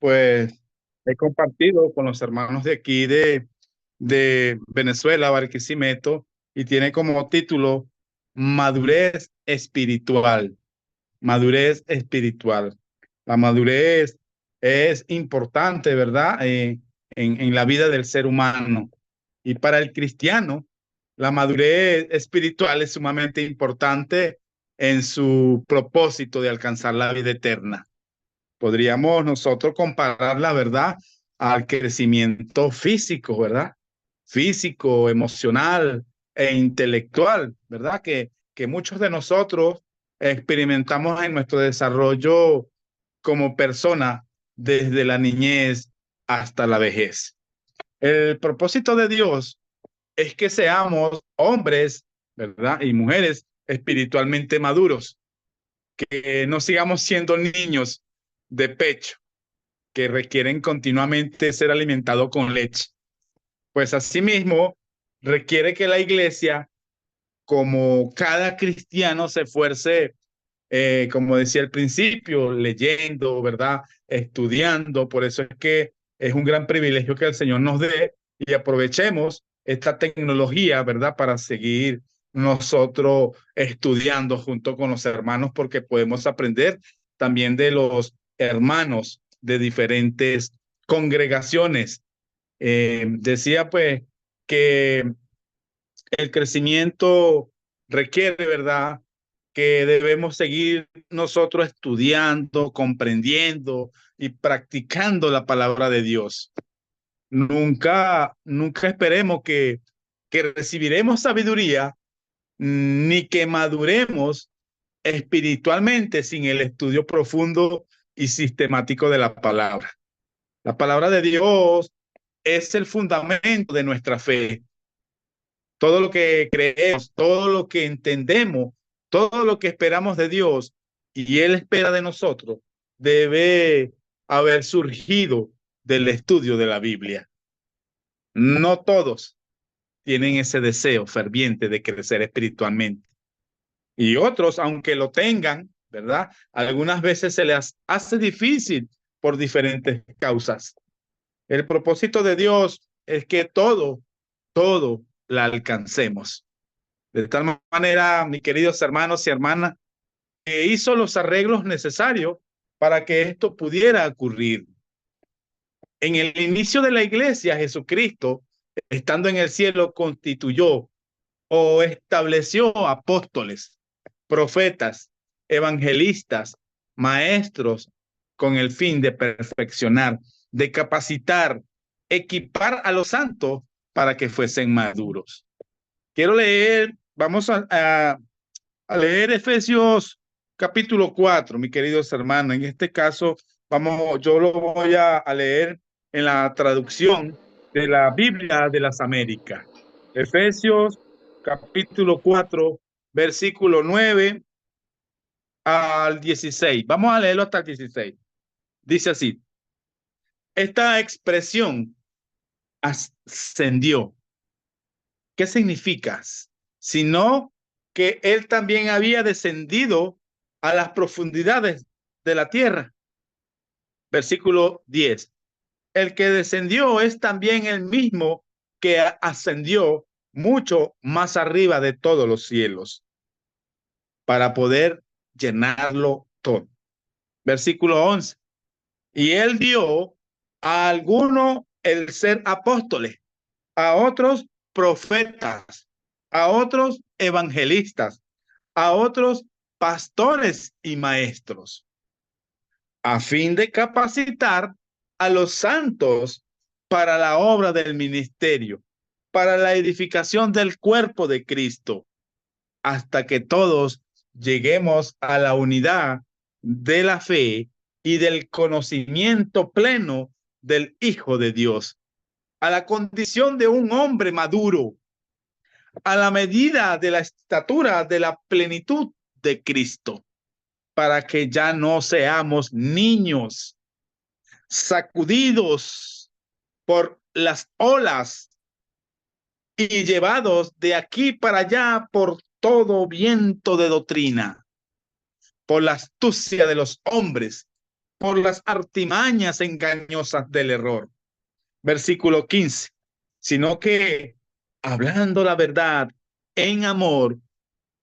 pues he compartido con los hermanos de aquí de Venezuela, Barquisimeto, y tiene como título Madurez Espiritual. Madurez espiritual. La madurez es importante, ¿verdad? En la vida del ser humano. Y para el cristiano, la madurez espiritual es sumamente importante en su propósito de alcanzar la vida eterna. Podríamos nosotros comparar la verdad al crecimiento físico, ¿verdad? Físico, emocional e intelectual, ¿verdad? Que muchos de nosotros experimentamos en nuestro desarrollo como persona desde la niñez hasta la vejez. El propósito de Dios es que seamos hombres, ¿verdad? Y mujeres espiritualmente maduros, que no sigamos siendo niños de pecho que requieren continuamente ser alimentados con leche. Pues asimismo, requiere que la iglesia, como cada cristiano, se esfuerce, como decía al principio, leyendo, ¿verdad? Estudiando. Por eso es que es un gran privilegio que el Señor nos dé y aprovechemos esta tecnología, ¿verdad? Para seguir nosotros estudiando junto con los hermanos, porque podemos aprender también de los hermanos de diferentes congregaciones. Decía pues que el crecimiento requiere, ¿verdad? Que debemos seguir nosotros estudiando, comprendiendo y practicando la palabra de Dios. Nunca esperemos que recibiremos sabiduría ni que maduremos espiritualmente sin el estudio profundo y sistemático de la palabra. La palabra de Dios es el fundamento de nuestra fe. Todo lo que creemos, todo lo que entendemos, todo lo que esperamos de Dios y Él espera de nosotros, debe haber surgido del estudio de la Biblia. No todos tienen ese deseo ferviente de crecer espiritualmente. Y otros, aunque lo tengan, ¿verdad? Algunas veces se les hace difícil por diferentes causas. El propósito de Dios es que todo la alcancemos. De tal manera, mis queridos hermanos y hermanas, que hizo los arreglos necesarios para que esto pudiera ocurrir. En el inicio de la iglesia, Jesucristo, estando en el cielo, constituyó o estableció apóstoles, profetas, evangelistas, maestros, con el fin de perfeccionar, de capacitar, equipar a los santos para que fuesen maduros. Quiero leer, vamos a leer Efesios capítulo 4, mis queridos hermanos. En este caso, yo lo voy a leer en la traducción de la Biblia de las Américas. Efesios capítulo 4, versículo 9 al 16. Vamos a leerlo hasta el 16. Dice así: esta expresión ascendió, ¿qué significa? Sino que él también había descendido a las profundidades de la tierra. Versículo 10. El que descendió es también el mismo que ascendió mucho más arriba de todos los cielos para poder llenarlo todo. Versículo 11. Y él dio a algunos el ser apóstoles, a otros profetas, a otros evangelistas, a otros pastores y maestros, a fin de capacitar a los santos para la obra del ministerio, para la edificación del cuerpo de Cristo, hasta que todos lleguemos a la unidad de la fe y del conocimiento pleno del Hijo de Dios, a la condición de un hombre maduro, a la medida de la estatura de la plenitud de Cristo, para que ya no seamos niños sacudidos por las olas y llevados de aquí para allá por todo viento de doctrina, por la astucia de los hombres por las artimañas engañosas del error. Versículo 15. Sino que, hablando la verdad en amor,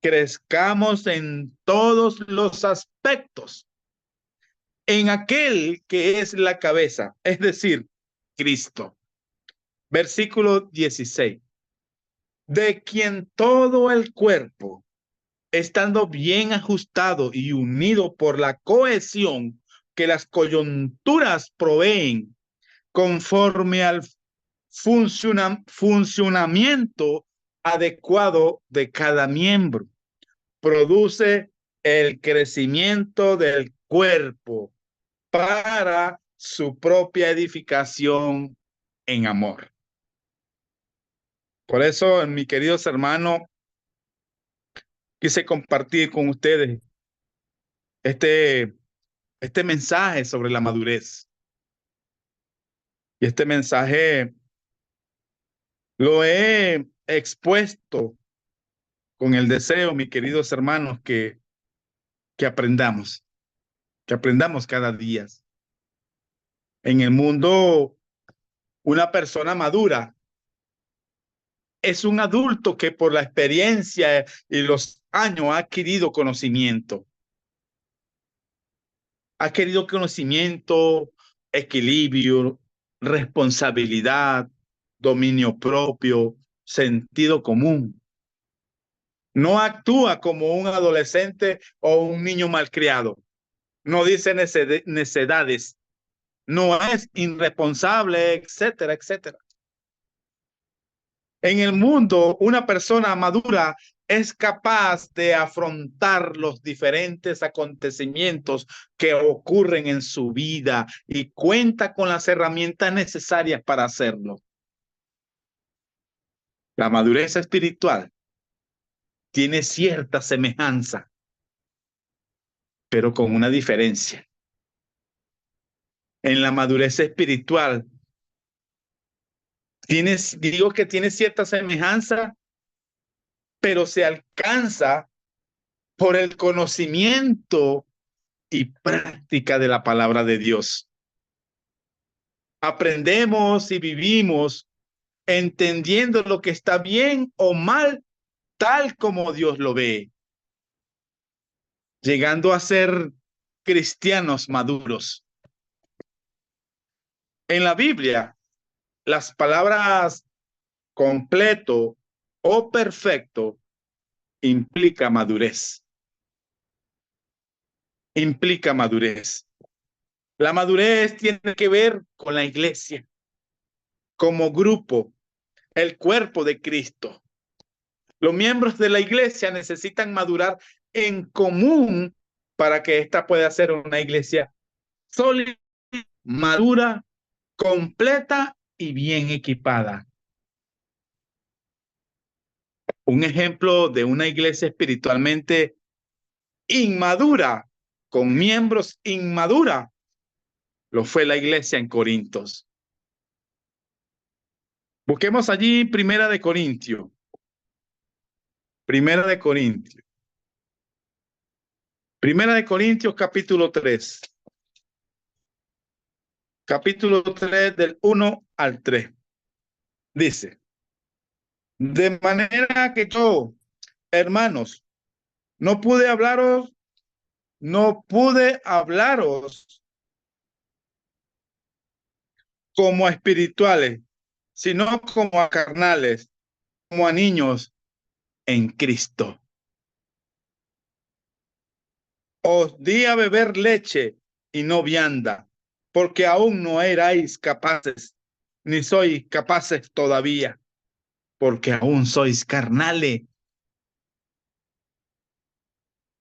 crezcamos en todos los aspectos en aquel que es la cabeza, es decir, Cristo. Versículo 16. De quien todo el cuerpo, estando bien ajustado y unido por la cohesión que las coyunturas proveen, conforme al funcionamiento adecuado de cada miembro, produce el crecimiento del cuerpo para su propia edificación en amor. Por eso, mis queridos hermanos, quise compartir con ustedes este mensaje sobre la madurez. Y este mensaje lo he expuesto con el deseo, mis queridos hermanos, que aprendamos cada día. En el mundo, una persona madura es un adulto que por la experiencia y los años ha adquirido conocimiento. Ha adquirido conocimiento, equilibrio, responsabilidad, dominio propio, sentido común. No actúa como un adolescente o un niño malcriado. No dice necedades. No es irresponsable, etcétera, etcétera. En el mundo, una persona madura es capaz de afrontar los diferentes acontecimientos que ocurren en su vida y cuenta con las herramientas necesarias para hacerlo. La madurez espiritual tiene cierta semejanza, pero con una diferencia. En la madurez espiritual, digo que tiene cierta semejanza, pero se alcanza por el conocimiento y práctica de la palabra de Dios. Aprendemos y vivimos entendiendo lo que está bien o mal, tal como Dios lo ve, llegando a ser cristianos maduros. En la Biblia, las palabras completo o perfecto implica madurez. Implica madurez. La madurez tiene que ver con la iglesia, como grupo, el cuerpo de Cristo. Los miembros de la iglesia necesitan madurar en común para que ésta pueda ser una iglesia sólida, madura, completa y bien equipada. Un ejemplo de una iglesia espiritualmente inmadura, con miembros inmadura, lo fue la iglesia en Corintios. Busquemos allí Primera de Corintios. Primera de Corintios. Primera de Corintios, capítulo 3. Capítulo 3 del 1 al 3. Dice, de manera que yo, hermanos, no pude hablaros como a espirituales, sino como a carnales, como a niños en Cristo. Os di a beber leche y no vianda, porque aún no erais capaces, ni sois capaces todavía, porque aún sois carnales.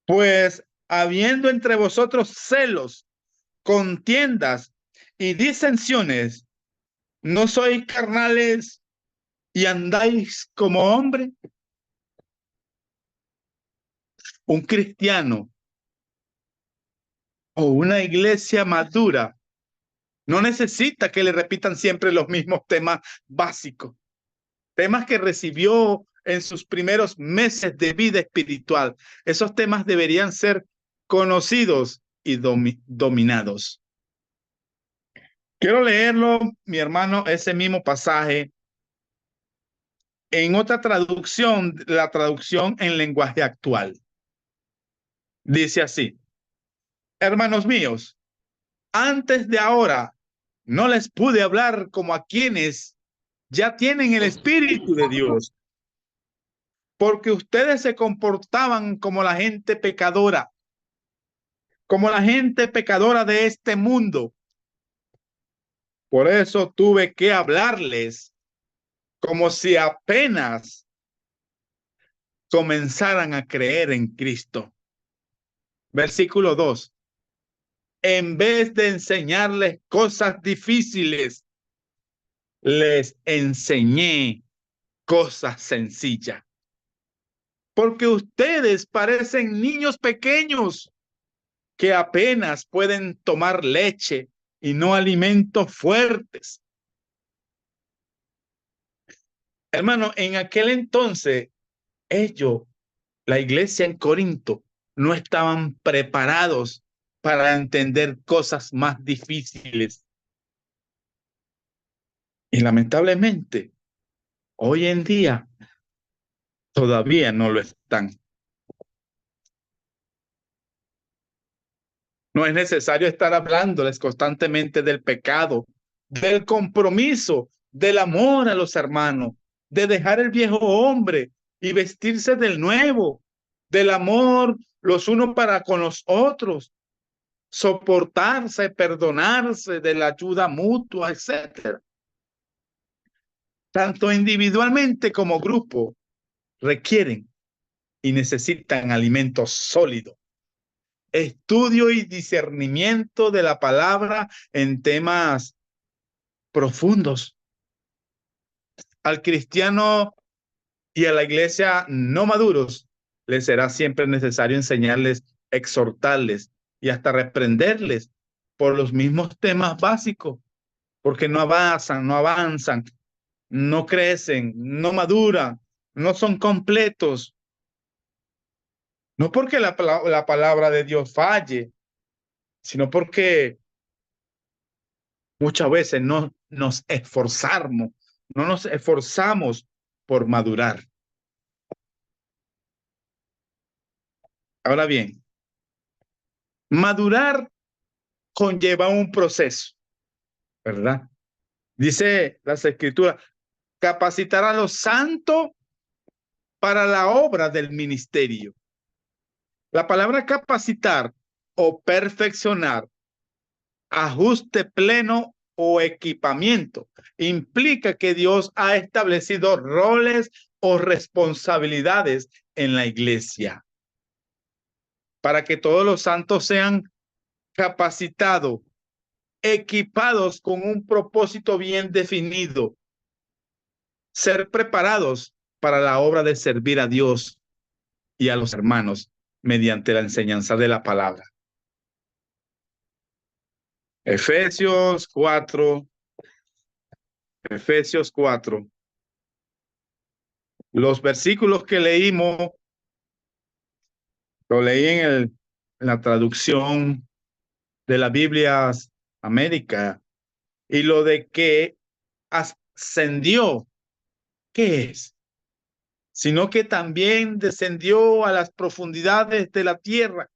Pues habiendo entre vosotros celos, contiendas y disensiones, ¿no sois carnales y andáis como hombre? Un cristiano o una iglesia madura no necesita que le repitan siempre los mismos temas básicos, temas que recibió en sus primeros meses de vida espiritual. Esos temas deberían ser conocidos y dominados. Quiero leerlo, mi hermano, ese mismo pasaje en otra traducción, la traducción en lenguaje actual. Dice así: hermanos míos, antes de ahora no les pude hablar como a quienes ya tienen el Espíritu de Dios, porque ustedes se comportaban como la gente pecadora, como la gente pecadora de este mundo. Por eso tuve que hablarles como si apenas comenzaran a creer en Cristo. Versículo 2. En vez de enseñarles cosas difíciles, les enseñé cosas sencillas. Porque ustedes parecen niños pequeños que apenas pueden tomar leche y no alimentos fuertes. Hermano, en aquel entonces, ellos, la iglesia en Corinto, no estaban preparados para entender cosas más difíciles. Y lamentablemente, hoy en día, todavía no lo están. No es necesario estar hablándoles constantemente del pecado, del compromiso, del amor a los hermanos, de dejar el viejo hombre y vestirse del nuevo, del amor los unos para con los otros, soportarse, perdonarse, de la ayuda mutua, etcétera. Tanto individualmente como grupo requieren y necesitan alimentos sólidos, estudio y discernimiento de la palabra en temas profundos. Al cristiano y a la iglesia no maduros les será siempre necesario enseñarles, exhortarles y hasta reprenderles por los mismos temas básicos, porque no avanzan, no crecen, no maduran, no son completos. No porque la palabra de Dios falle, sino porque muchas veces no nos esforzamos por madurar. Ahora bien, madurar conlleva un proceso, ¿verdad? Dice las escrituras, capacitar a los santos para la obra del ministerio. La palabra capacitar o perfeccionar, ajuste pleno o equipamiento, implica que Dios ha establecido roles o responsabilidades en la iglesia para que todos los santos sean capacitados, equipados con un propósito bien definido, ser preparados para la obra de servir a Dios y a los hermanos mediante la enseñanza de la palabra. Efesios 4, Efesios 4. Los versículos que leímos, lo leí en la traducción de la Biblia América, y lo de que ascendió, ¿qué es? Sino que también descendió a las profundidades de la tierra.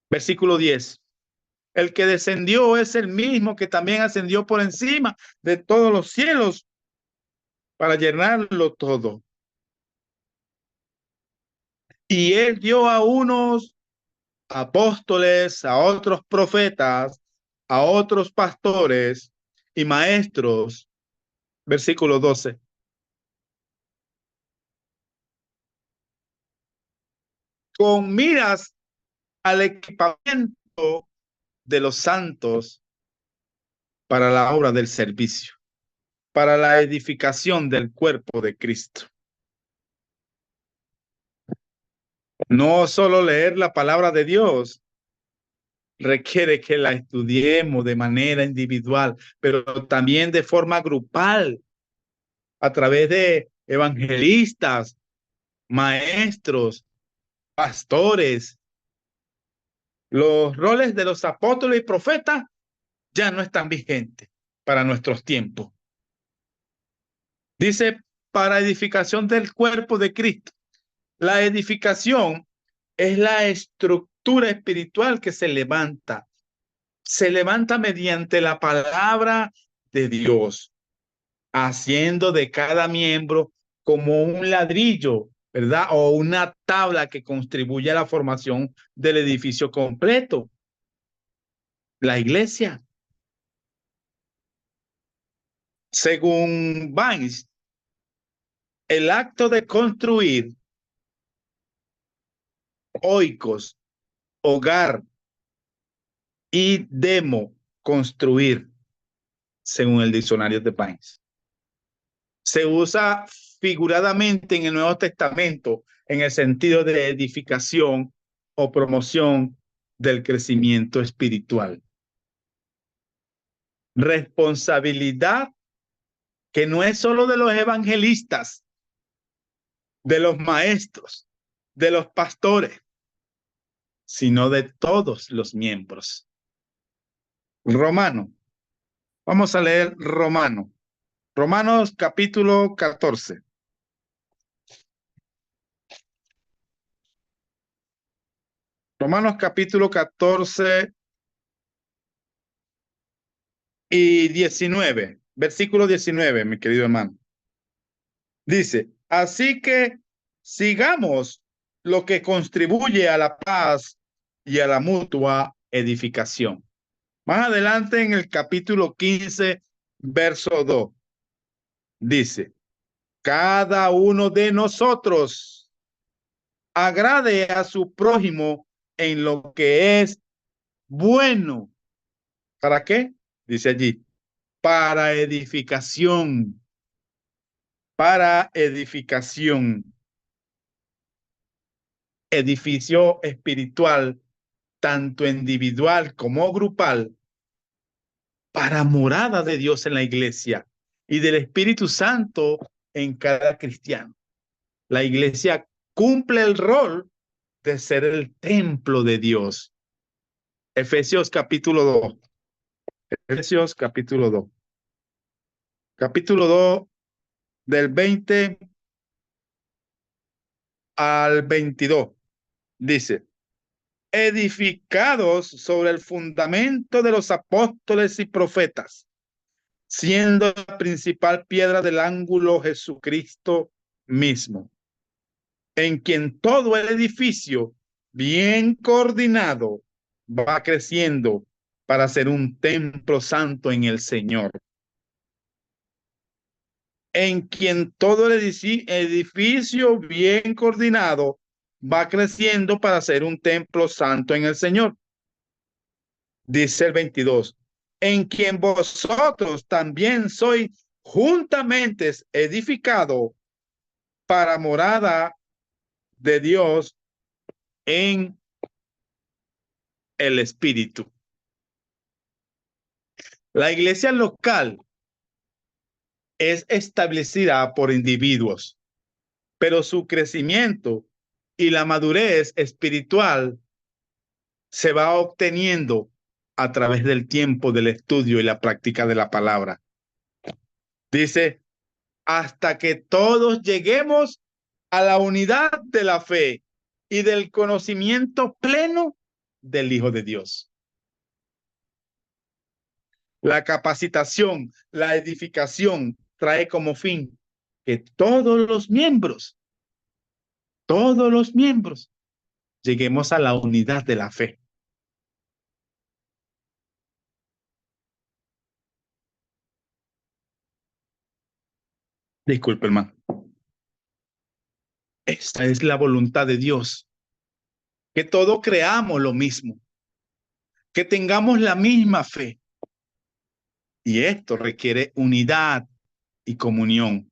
Versículo 10. El que descendió es el mismo que también ascendió por encima de todos los cielos para llenarlo todo. Y él dio a unos apóstoles, a otros profetas, a otros pastores y maestros. Versículo 12. Con miras al equipamiento de los santos para la obra del servicio, para la edificación del cuerpo de Cristo. No solo leer la palabra de Dios requiere que la estudiemos de manera individual, pero también de forma grupal, a través de evangelistas, maestros, pastores, Los roles de los apóstoles y profetas ya no están vigentes para nuestros tiempos. Dice, para edificación del cuerpo de Cristo. La edificación es la estructura espiritual que se levanta. Se levanta mediante la palabra de Dios, haciendo de cada miembro como un ladrillo, ¿verdad? O una tabla que contribuye a la formación del edificio completo. La iglesia. Según Vines, el acto de construir, oikos, hogar, y demo, construir, según el diccionario de Vines. Se usa figuradamente en el Nuevo Testamento en el sentido de edificación o promoción del crecimiento espiritual. Responsabilidad que no es solo de los evangelistas, de los maestros, de los pastores, sino de todos los miembros. Romano. Vamos a leer Romano. Romanos capítulo 14. Romanos capítulo 14 y 19. Versículo 19, mi querido hermano. Dice, así que sigamos lo que contribuye a la paz y a la mutua edificación. Más adelante en el capítulo 15, verso 2, dice, cada uno de nosotros agrade a su prójimo en lo que es bueno. ¿Para qué? Dice allí, para edificación, para edificación, edificio espiritual, tanto individual como grupal, para morada de Dios en la iglesia y del Espíritu Santo en cada cristiano. La iglesia cumple el rol de ser el templo de Dios. Efesios capítulo 2. Efesios capítulo 2. Capítulo 2 del 20 al 22. Dice, edificados sobre el fundamento de los apóstoles y profetas, siendo la principal piedra del ángulo Jesucristo mismo, en quien todo el edificio, bien coordinado, va creciendo para ser un templo santo en el Señor, en quien todo el edificio bien coordinado va creciendo para ser un templo santo en el Señor. Dice el 22, en quien vosotros también sois juntamente edificado para morada de Dios en el Espíritu. La iglesia local es establecida por individuos, pero su crecimiento y la madurez espiritual se va obteniendo a través del tiempo del estudio y la práctica de la palabra. Dice, hasta que todos lleguemos a la unidad de la fe y del conocimiento pleno del Hijo de Dios. La capacitación, la edificación trae como fin que todos los miembros, lleguemos a la unidad de la fe. Disculpe, hermano. Esta es la voluntad de Dios. Que todos creamos lo mismo. Que tengamos la misma fe. Y esto requiere unidad y comunión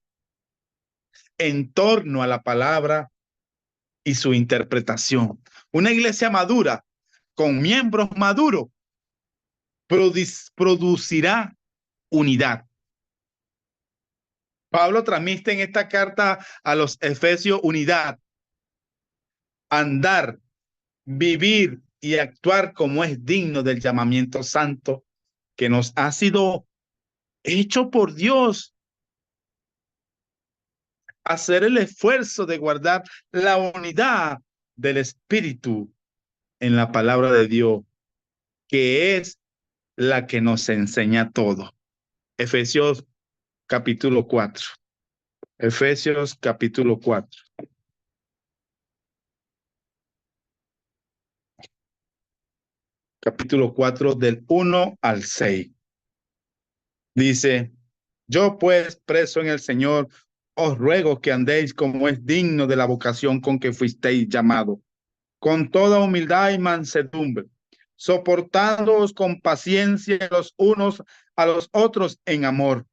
en torno a la palabra y su interpretación. Una iglesia madura, con miembros maduros, producirá unidad. Pablo transmite en esta carta a los Efesios unidad, andar, vivir y actuar como es digno del llamamiento santo que nos ha sido hecho por Dios. Hacer el esfuerzo de guardar la unidad del Espíritu en la palabra de Dios, que es la que nos enseña todo. Efesios capítulo 4. Efesios capítulo 4. Capítulo 4 del 1 al 6. Dice, yo pues, preso en el Señor, os ruego que andéis como es digno de la vocación con que fuisteis llamados, con toda humildad y mansedumbre, soportándoos con paciencia los unos a los otros en amor,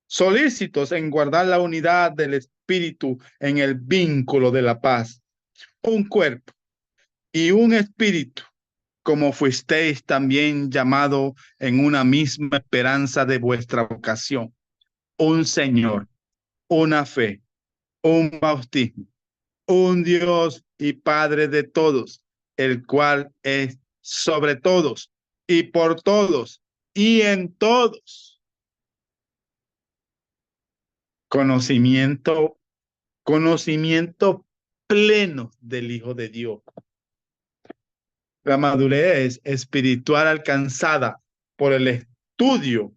solícitos en guardar la unidad del Espíritu en el vínculo de la paz, un cuerpo y un espíritu, como fuisteis también llamado en una misma esperanza de vuestra vocación, un Señor, una fe, un bautismo, un Dios y Padre de todos, el cual es sobre todos y por todos y en todos. Conocimiento, conocimiento pleno del Hijo de Dios. La madurez espiritual alcanzada por el estudio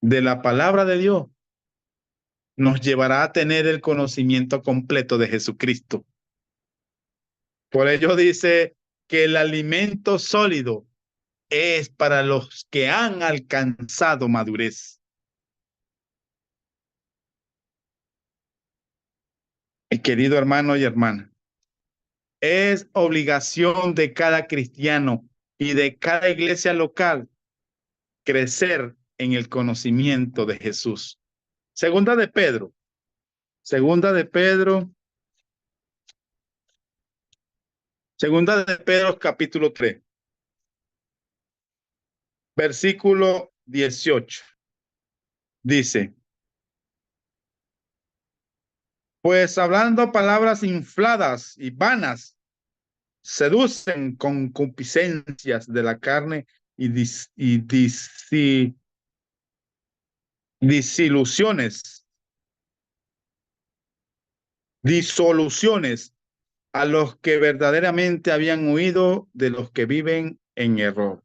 de la palabra de Dios nos llevará a tener el conocimiento completo de Jesucristo. Por ello dice que el alimento sólido es para los que han alcanzado madurez. Querido hermano y hermana, es obligación de cada cristiano y de cada iglesia local crecer en el conocimiento de Jesús. Segunda de Pedro, segunda de Pedro, segunda de Pedro capítulo 3, versículo 18. Dice, pues hablando palabras infladas y vanas, seducen concupiscencias de la carne y, disilusiones, disoluciones a los que verdaderamente habían huido de los que viven en error.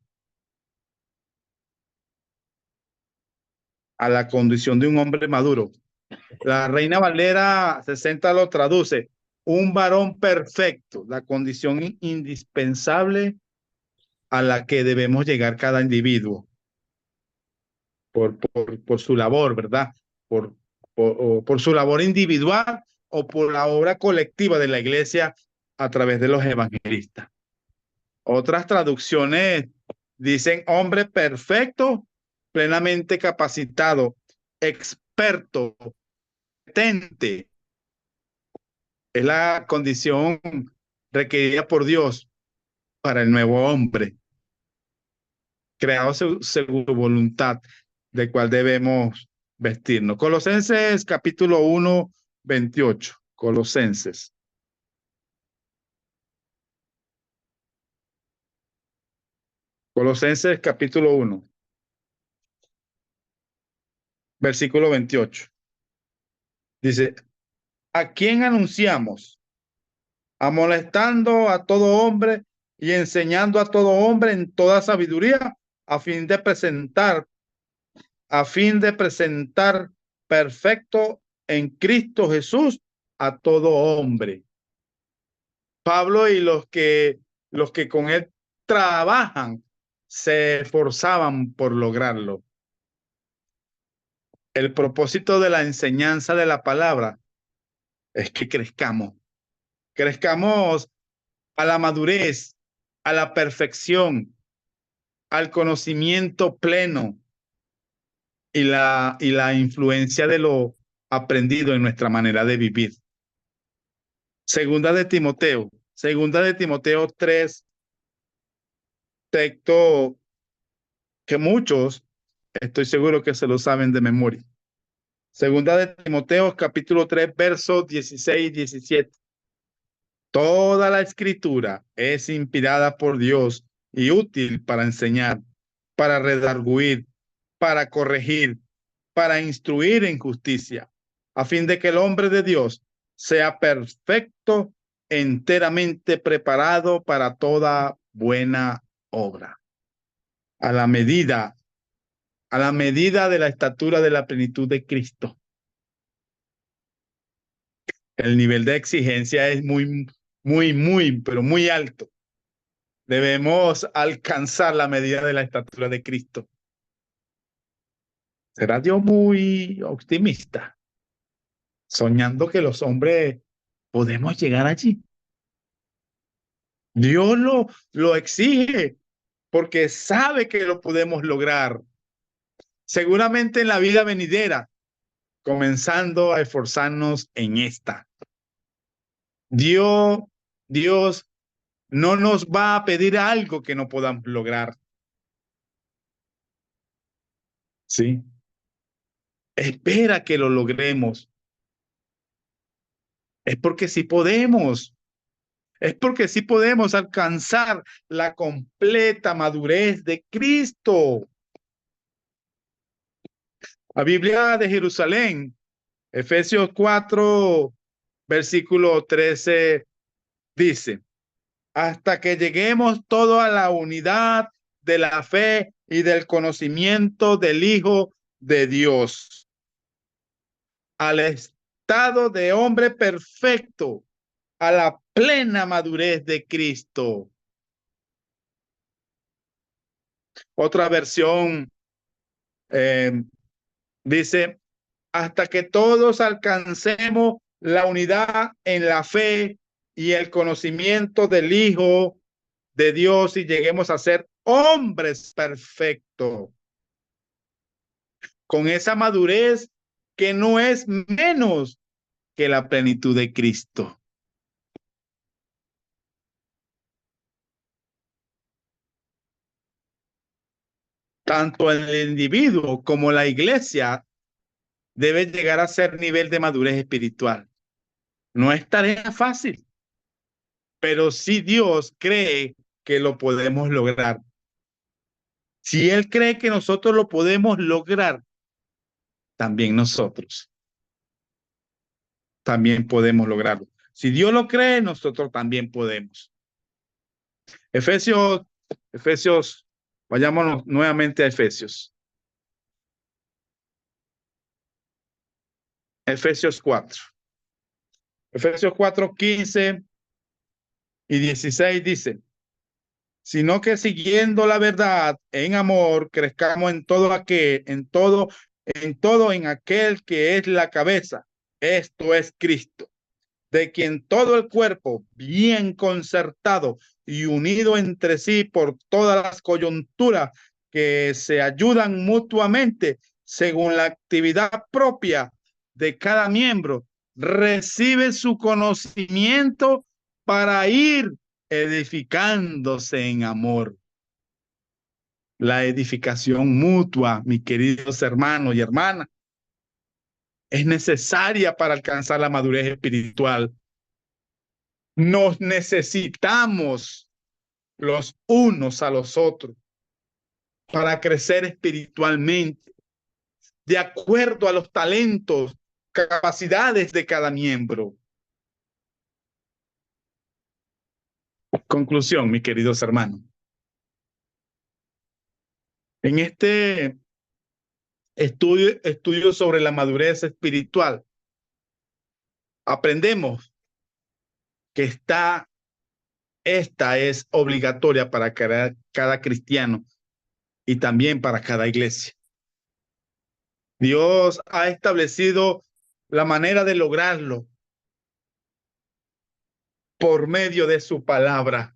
A la condición de un hombre maduro. La Reina Valera 60 lo traduce, un varón perfecto, la condición indispensable a la que debemos llegar cada individuo por su labor, ¿verdad? Por su labor individual o por la obra colectiva de la iglesia a través de los evangelistas. Otras traducciones dicen hombre perfecto, plenamente capacitado, experto, competente. Es la condición requerida por Dios para el nuevo hombre, creado según su voluntad, de cual debemos vestirnos. Colosenses capítulo 1, 28. Colosenses. Colosenses capítulo 1, versículo 28. Dice, ¿a quién anunciamos? Amonestando a todo hombre y enseñando a todo hombre en toda sabiduría, a fin de presentar perfecto en Cristo Jesús a todo hombre. Pablo y los que con él trabajan se esforzaban por lograrlo. El propósito de la enseñanza de la palabra es que crezcamos a la madurez, a la perfección, al conocimiento pleno y la influencia de lo aprendido en nuestra manera de vivir. Segunda de Timoteo 3, texto que muchos, estoy seguro que se lo saben de memoria. Segunda de Timoteo, capítulo 3, versos 16 y 17. Toda la escritura es inspirada por Dios y útil para enseñar, para redarguir, para corregir, para instruir en justicia, a fin de que el hombre de Dios sea perfecto, enteramente preparado para toda buena obra. A la medida, a la medida de la estatura de la plenitud de Cristo. El nivel de exigencia es pero muy alto. Debemos alcanzar la medida de la estatura de Cristo. ¿Será Dios muy optimista, soñando que los hombres podemos llegar allí? Dios lo exige porque sabe que lo podemos lograr. Seguramente en la vida venidera, comenzando a esforzarnos en esta. Dios, Dios no nos va a pedir algo que no podamos lograr. ¿Sí? Espera que lo logremos. Es porque sí podemos. Es porque sí podemos alcanzar la completa madurez de Cristo. La Biblia de Jerusalén, Efesios 4, versículo 13, dice, hasta que lleguemos todos a la unidad de la fe y del conocimiento del Hijo de Dios, al estado de hombre perfecto, a la plena madurez de Cristo. Otra versión dice, hasta que todos alcancemos la unidad en la fe y el conocimiento del Hijo de Dios y lleguemos a ser hombres perfectos, con esa madurez que no es menos que la plenitud de Cristo. Tanto el individuo como la iglesia debe llegar a ser nivel de madurez espiritual. No es tarea fácil, pero si Dios cree que lo podemos lograr. Si Él cree que nosotros lo podemos lograr, también nosotros también podemos lograrlo. Si Dios lo cree, nosotros también podemos. Efesios, Efesios, vayámonos nuevamente a Efesios. Efesios 4. Efesios 4, 15 y 16 dice, sino que siguiendo la verdad en amor, crezcamos en aquel que es la cabeza. Esto es Cristo, de quien todo el cuerpo, bien concertado y unido entre sí por todas las coyunturas que se ayudan mutuamente según la actividad propia de cada miembro, recibe su conocimiento para ir edificándose en amor. La edificación mutua, mis queridos hermanos y hermanas, es necesaria para alcanzar la madurez espiritual. Nos necesitamos los unos a los otros para crecer espiritualmente, de acuerdo a los talentos, capacidades de cada miembro. Conclusión, mis queridos hermanos. En este estudio sobre la madurez espiritual, aprendemos que esta es obligatoria para cada cristiano y también para cada iglesia. Dios ha establecido la manera de lograrlo por medio de su palabra.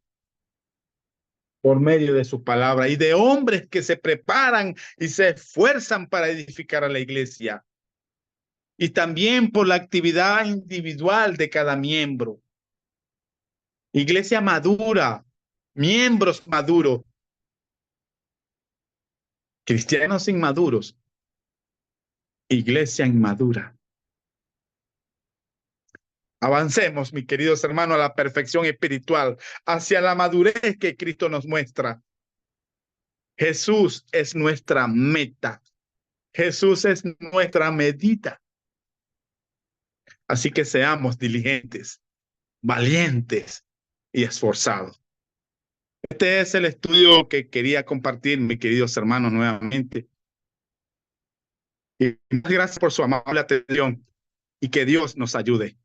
Por medio de su palabra y de hombres que se preparan y se esfuerzan para edificar a la iglesia. Y también por la actividad individual de cada miembro. Iglesia madura, miembros maduros, cristianos inmaduros, iglesia inmadura. Avancemos, mis queridos hermanos, a la perfección espiritual, hacia la madurez que Cristo nos muestra. Jesús es nuestra meta. Jesús es nuestra medida. Así que seamos diligentes, valientes y esforzados. Este es el estudio que quería compartir, mis queridos hermanos, nuevamente. Y gracias por su amable atención y que Dios nos ayude.